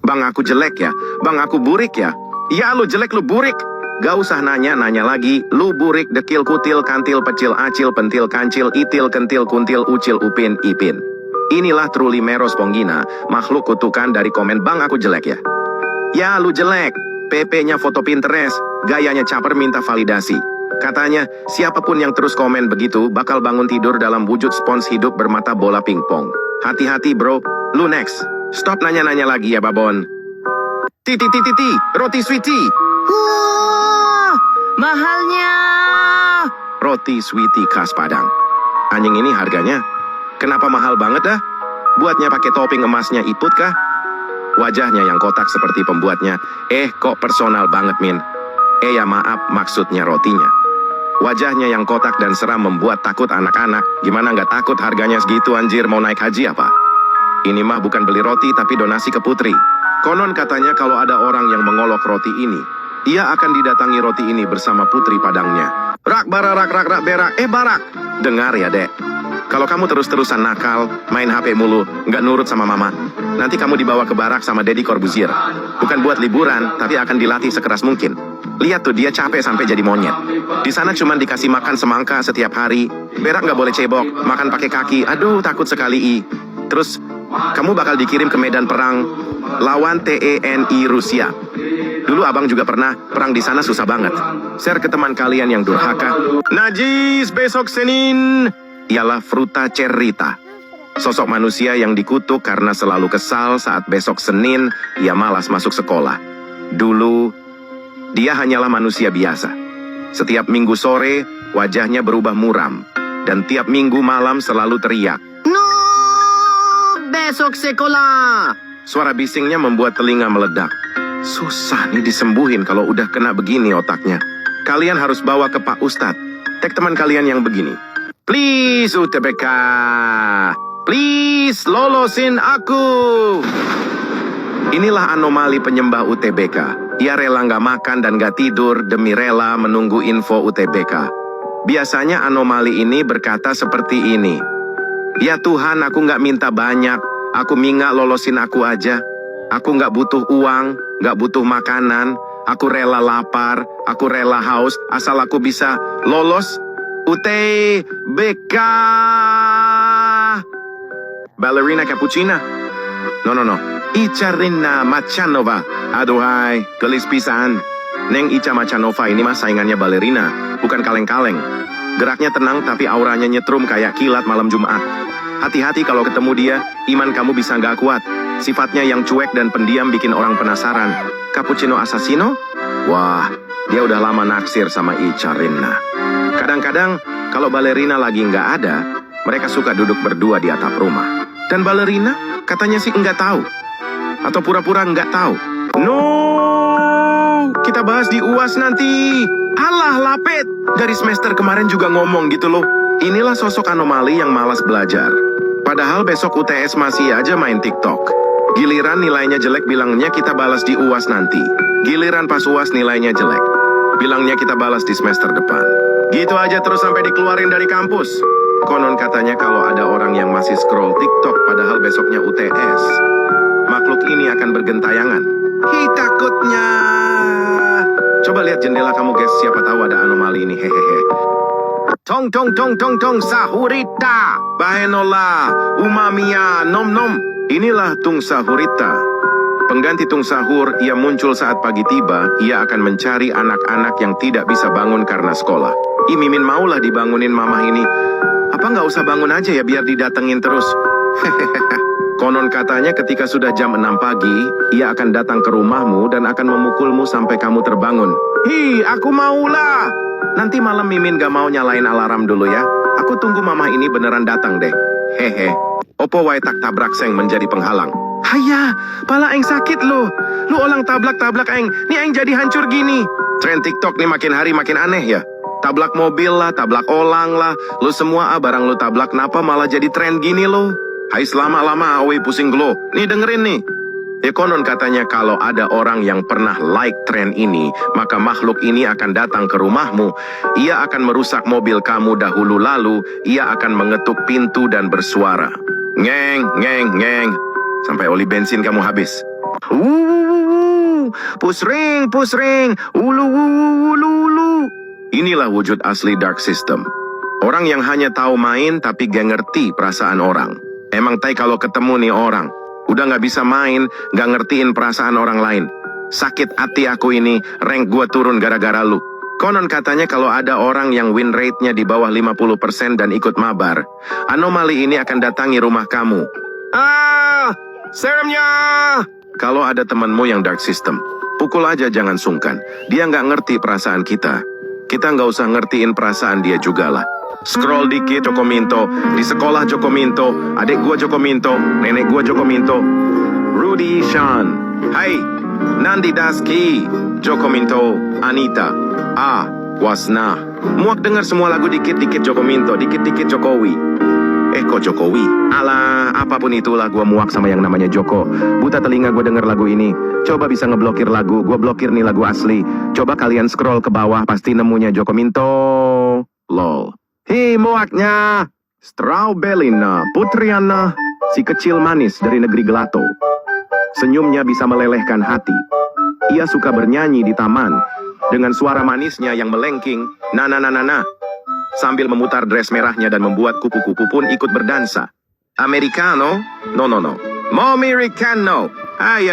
Bang aku jelek ya? Bang aku burik ya? Ya lu jelek lu burik. Gak usah nanya lagi. Lu burik dekil kutil kantil pecil acil pentil kancil itil kentil kuntil ucil upin ipin. Inilah truly Meros Ponggina, makhluk kutukan dari komen bang aku jelek ya? Ya lu jelek. PP-nya foto Pinterest, gayanya caper minta validasi. Katanya, siapapun yang terus komen begitu bakal bangun tidur dalam wujud spons hidup bermata bola pingpong. Hati-hati bro, lu next. Stop nanya-nanya lagi ya babon. Titi, roti sweetie. Mahalnya. Roti sweetie khas Padang. Anjing ini harganya, kenapa mahal banget dah? Buatnya pakai topping emasnya iput kah? Wajahnya yang kotak seperti pembuatnya. Kok personal banget min. Ya maaf, maksudnya rotinya. Wajahnya yang kotak dan seram membuat takut anak-anak. Gimana nggak takut harganya segitu anjir, mau naik haji apa? Ini mah bukan beli roti tapi donasi ke putri. Konon katanya kalau ada orang yang mengolok roti ini, ia akan didatangi roti ini bersama putri Padangnya. Rak barak berak, barak. Dengar ya dek, kalau kamu terus-terusan nakal, main HP mulu, nggak nurut sama mama, nanti kamu dibawa ke barak sama Deddy Corbuzier. Bukan buat liburan, tapi akan dilatih sekeras mungkin. Lihat tuh dia capek sampai jadi monyet. Di sana cuman dikasih makan semangka setiap hari. Berak nggak boleh cebok, makan pakai kaki. Aduh takut sekali. Terus kamu bakal dikirim ke medan perang lawan TNI Rusia. Dulu abang juga pernah perang di sana, susah banget. Share ke teman kalian yang durhaka. Najis besok Senin ialah Fruta Cerita. Sosok manusia yang dikutuk karena selalu kesal saat besok Senin ia malas masuk sekolah. Dulu dia hanyalah manusia biasa. Setiap minggu sore, wajahnya berubah muram. Dan tiap minggu malam selalu teriak. No, besok sekolah. Suara bisingnya membuat telinga meledak. Susah nih disembuhin kalau udah kena begini otaknya. Kalian harus bawa ke Pak Ustadz. Tag teman kalian yang begini. Please UTBK. Please lolosin aku. Inilah anomali penyembah UTBK. Ia rela nggak makan dan nggak tidur demi rela menunggu info UTBK. Biasanya anomali ini berkata seperti ini. Ya Tuhan, aku nggak minta banyak. Aku minta lolosin aku aja. Aku nggak butuh uang, nggak butuh makanan. Aku rela lapar, aku rela haus, asal aku bisa lolos UTBK. Ballerina Cappuccina. No. Icarina Machanova. Aduhai, gelis pisan. Neng Ica Machanova ini mah saingannya balerina, bukan kaleng-kaleng. Geraknya tenang tapi auranya nyetrum kayak kilat malam Jumat. Hati-hati kalau ketemu dia, iman kamu bisa nggak kuat. Sifatnya yang cuek dan pendiam bikin orang penasaran. Cappuccino Assassino? Wah, dia udah lama naksir sama Icarina. Kadang-kadang kalau balerina lagi nggak ada, mereka suka duduk berdua di atap rumah. Dan balerina katanya sih nggak tahu. Atau pura-pura nggak tahu. No, kita bahas di UAS nanti. Alah lapet. Dari semester kemarin juga ngomong gitu loh. Inilah sosok anomali yang malas belajar. Padahal besok UTS masih aja main TikTok. Giliran nilainya jelek bilangnya kita balas di UAS nanti. Giliran pas UAS nilainya jelek, bilangnya kita balas di semester depan. Gitu aja terus sampai dikeluarin dari kampus. Konon katanya kalau ada orang yang masih scroll TikTok padahal besoknya UTS, makhluk ini akan bergentayangan. Takutnya. Coba lihat jendela kamu guys, siapa tahu ada anomali ini, hehehe. Tong sahurita. Bahenola, umamiya, nom. Inilah tung sahurita. Pengganti tung sahur, ia muncul saat pagi tiba, ia akan mencari anak-anak yang tidak bisa bangun karena sekolah. Mimin maulah dibangunin mama ini. Apa nggak usah bangun aja ya biar didatengin terus? Konon katanya ketika sudah jam 6 pagi, ia akan datang ke rumahmu dan akan memukulmu sampai kamu terbangun. Aku maulah. Nanti malam Mimin gak mau nyalain alarm dulu ya. Aku tunggu mama ini beneran datang deh. Hehe. Opo wae tak tabrak seng menjadi penghalang. Haya, pala aing sakit lo. Lu orang tablak aing. Nih aing jadi hancur gini. Tren TikTok nih makin hari makin aneh ya. Tablak mobil lah, tablak olang lah. Lu semua barang lu tablak kenapa malah jadi tren gini lo. Hai selama-lama awe pusing gelo. Nih dengerin nih. Konon katanya kalau ada orang yang pernah like tren ini, maka makhluk ini akan datang ke rumahmu. Ia akan merusak mobil kamu dahulu lalu, ia akan mengetuk pintu dan bersuara. Ngeng, sampai oli bensin kamu habis. Pusring, pusring. Ulu. Inilah wujud asli Dark System. Orang yang hanya tahu main tapi gak ngerti perasaan orang. Emang tai kalau ketemu nih orang, udah gak bisa main, gak ngertiin perasaan orang lain. Sakit hati aku ini, rank gua turun gara-gara lu. Konon katanya kalau ada orang yang win rate-nya di bawah 50% dan ikut mabar, anomali ini akan datangi rumah kamu. Seremnya! Kalau ada temanmu yang Dark System, pukul aja, jangan sungkan. Dia nggak ngerti perasaan kita. Kita nggak usah ngertiin perasaan dia juga lah. Scroll dikit Joko Minto, di sekolah Joko Minto, adik gua Joko Minto, nenek gua Joko Minto. Rudy Sean, hai, Nandi Daski, Joko Minto, Anita, Wasna. Muak denger semua lagu dikit-dikit Joko Minto, dikit-dikit Jokowi. Kok Jokowi? Alah, apapun itulah gua muak sama yang namanya Joko. Buta telinga gua denger lagu ini. Coba bisa ngeblokir lagu, gua blokir nih lagu asli. Coba kalian scroll ke bawah, pasti nemunya Joko Minto. Lol. Hei muaknya. Strawbellina, Putriana, si kecil manis dari negeri gelato. Senyumnya bisa melelehkan hati. Ia suka bernyanyi di taman dengan suara manisnya yang melengking, na sambil memutar dress merahnya dan membuat kupu-kupu pun ikut berdansa. Americano? No. Momiricano. Ay,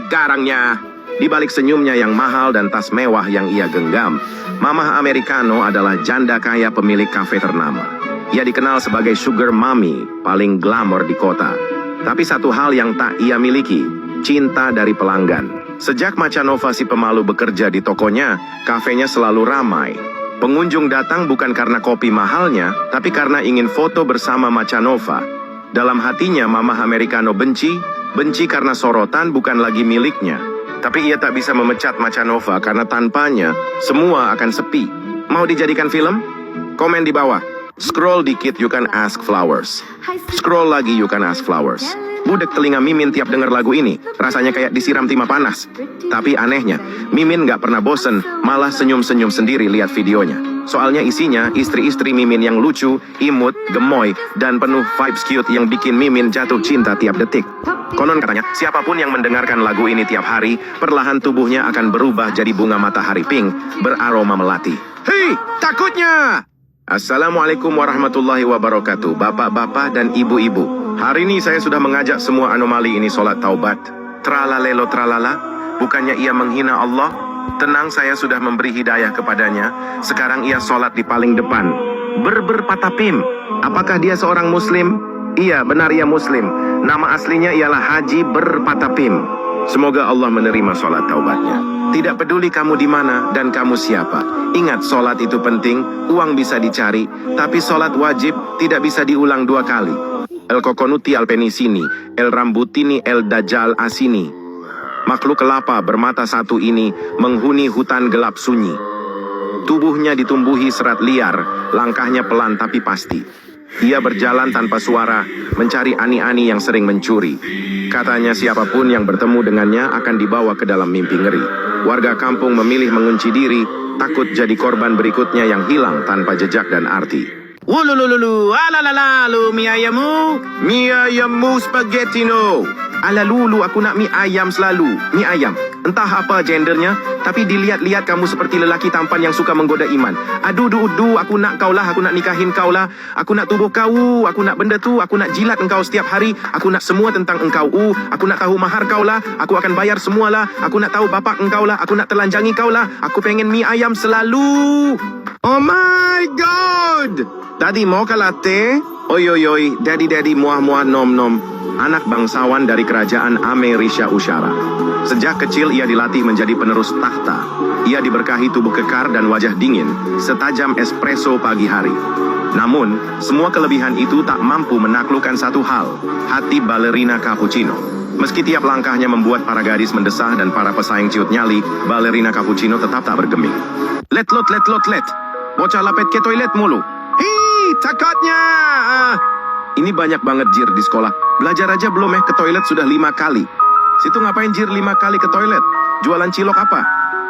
garangnya. Di balik senyumnya yang mahal dan tas mewah yang ia genggam, Mamah Americano adalah janda kaya pemilik kafe ternama. Ia dikenal sebagai sugar mommy, paling glamor di kota. Tapi satu hal yang tak ia miliki, cinta dari pelanggan. Sejak Macanova si pemalu bekerja di tokonya, kafenya selalu ramai. Pengunjung datang bukan karena kopi mahalnya, tapi karena ingin foto bersama Macanova. Dalam hatinya, Mamah Americano benci karena sorotan bukan lagi miliknya. Tapi ia tak bisa memecat Macanova karena tanpanya, semua akan sepi. Mau dijadikan film? Komen di bawah. Scroll dikit, you can ask flowers. Scroll lagi, you can ask flowers. Budek telinga Mimin tiap denger lagu ini, rasanya kayak disiram timah panas. Tapi anehnya, Mimin gak pernah bosen, malah senyum-senyum sendiri lihat videonya. Soalnya isinya istri-istri Mimin yang lucu, imut, gemoy, dan penuh vibes cute yang bikin Mimin jatuh cinta tiap detik. Konon katanya, siapapun yang mendengarkan lagu ini tiap hari, perlahan tubuhnya akan berubah jadi bunga matahari pink, beraroma melati. Hei, takutnya! Assalamualaikum warahmatullahi wabarakatuh, bapak-bapak dan ibu-ibu. Hari ini saya sudah mengajak semua anomali ini sholat taubat. Tralalelo tralala, bukannya ia menghina Allah? Tenang, saya sudah memberi hidayah kepadanya. Sekarang ia sholat di paling depan. Patapim. Apakah dia seorang muslim? Iya, benar ia muslim. Nama aslinya ialah Haji Berpatapim. Semoga Allah menerima sholat taubatnya. Tidak peduli kamu di mana dan kamu siapa. Ingat, sholat itu penting, uang bisa dicari, tapi sholat wajib tidak bisa diulang 2 kali. El Coconuti al Penisini, El Rambutini el Dajjal Asini. Makhluk kelapa bermata satu ini menghuni hutan gelap sunyi. Tubuhnya ditumbuhi serat liar, langkahnya pelan tapi pasti. Ia berjalan tanpa suara, mencari ani-ani yang sering mencuri. Katanya siapapun yang bertemu dengannya akan dibawa ke dalam mimpi ngeri. Warga kampung memilih mengunci diri, takut jadi korban berikutnya yang hilang tanpa jejak dan arti. Wululululu, alalalalu, mie ayamu spaghettino. Alalulu, aku nak mie ayam selalu, mie ayam. Entah apa gendernya, tapi dilihat-lihat kamu seperti lelaki tampan yang suka menggoda iman. Aduh, aku nak kau lah, aku nak nikahin kau lah. Aku nak tubuh kau, aku nak benda tu, aku nak jilat engkau setiap hari. Aku nak semua tentang engkau, aku nak tahu mahar kau lah. Aku akan bayar semualah, aku nak tahu bapak engkau lah. Aku nak telanjangi kau lah, aku pengen mie ayam selalu. Oh my god! Tadi mau ke latte? Oi, daddy, muah, nom. Anak bangsawan dari kerajaan Amerisya Usyara. Sejak kecil ia dilatih menjadi penerus takhta. Ia diberkahi tubuh kekar dan wajah dingin, setajam espresso pagi hari. Namun, semua kelebihan itu tak mampu menaklukkan satu hal, hati balerina cappuccino. Meski tiap langkahnya membuat para gadis mendesah dan para pesaing ciut nyali, balerina cappuccino tetap tak bergeming. Let. Bocah lapet ke toilet mulu. Takutnya. Ini banyak banget jir di sekolah. Belajar aja belum ke toilet sudah 5 kali. Situ ngapain jir 5 kali ke toilet? Jualan cilok apa?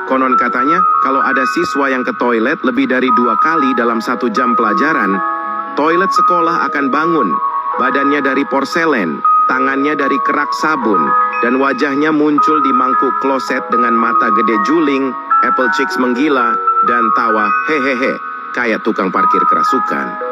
Konon katanya, kalau ada siswa yang ke toilet lebih dari 2 kali dalam 1 jam pelajaran, toilet sekolah akan bangun. Badannya dari porselen, tangannya dari kerak sabun, dan wajahnya muncul di mangkuk kloset dengan mata gede juling, apple cheeks menggila, dan tawa hehehe, kayak tukang parkir kerasukan.